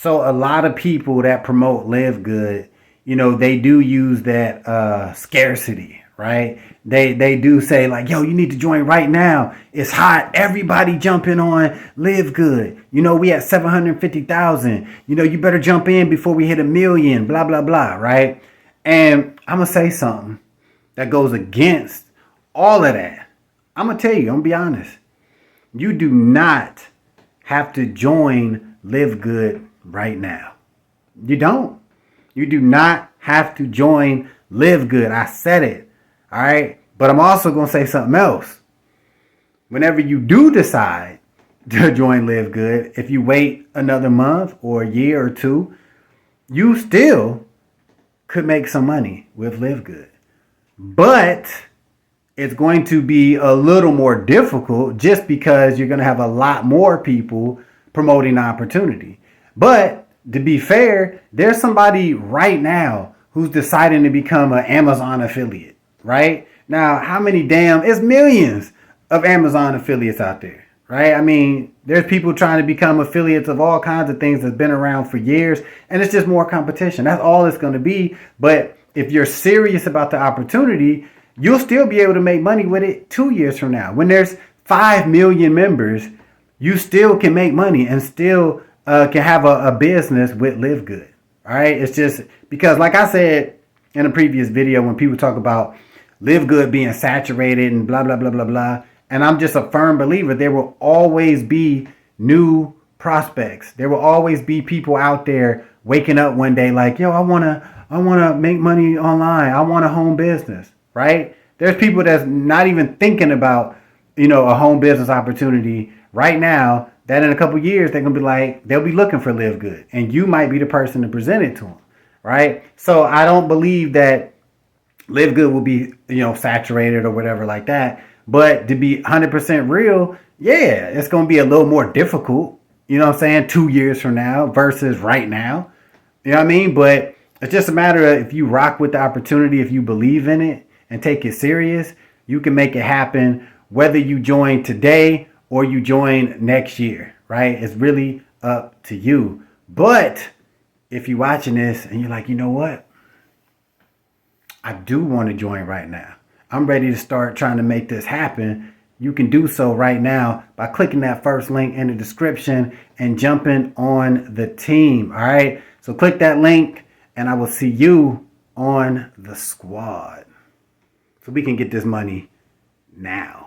So a lot of people that promote Live Good, you know, they do use that scarcity, right? They do say like, yo, you need to join right now. It's hot. Everybody jumping on Live Good. You know, we at 750,000. You know, you better jump in before we hit 1,000,000, blah, blah, blah, right? And I'm going to say something that goes against all of that. I'm going to tell you, I'm going to be honest. You do not have to join Live Good right now. You don't. You do not have to join Live Good. I said it. All right. But I'm also going to say something else. Whenever you do decide to join Live Good, if you wait another month or a year or two, you still could make some money with Live Good. But it's going to be a little more difficult just because you're going to have a lot more people promoting the opportunity. But to be fair, there's somebody right now who's deciding to become an Amazon affiliate, right? Now, how many it's millions of Amazon affiliates out there, right? I mean, there's people trying to become affiliates of all kinds of things that's been around for years, and it's just more competition. That's all it's going to be. But if you're serious about the opportunity, you'll still be able to make money with it 2 years from now. When there's 5 million members, you still can make money and still can have a business with Live Good. All right. It's just because, like I said in a previous video, when people talk about Live Good being saturated and blah, blah, blah, blah, blah. And I'm just a firm believer there will always be new prospects. There will always be people out there waking up one day like, yo, I want to make money online. I want a home business. Right. There's people that's not even thinking about, you know, a home business opportunity right now, that in a couple of years, they're going to be like, they'll be looking for Live Good. And you might be the person to present it to them. Right. So I don't believe that Live Good will be, you know, saturated or whatever like that. But to be 100% real, yeah, it's going to be a little more difficult, you know what I'm saying, 2 years from now versus right now. You know what I mean? But it's just a matter of if you rock with the opportunity, if you believe in it and take it serious, you can make it happen whether you join today or you join next year, right? It's really up to you. But if you're watching this and you're like, you know what? I do want to join right now. I'm ready to start trying to make this happen. You can do so right now by clicking that first link in the description and jumping on the team. All right. So click that link and I will see you on the squad so we can get this money now.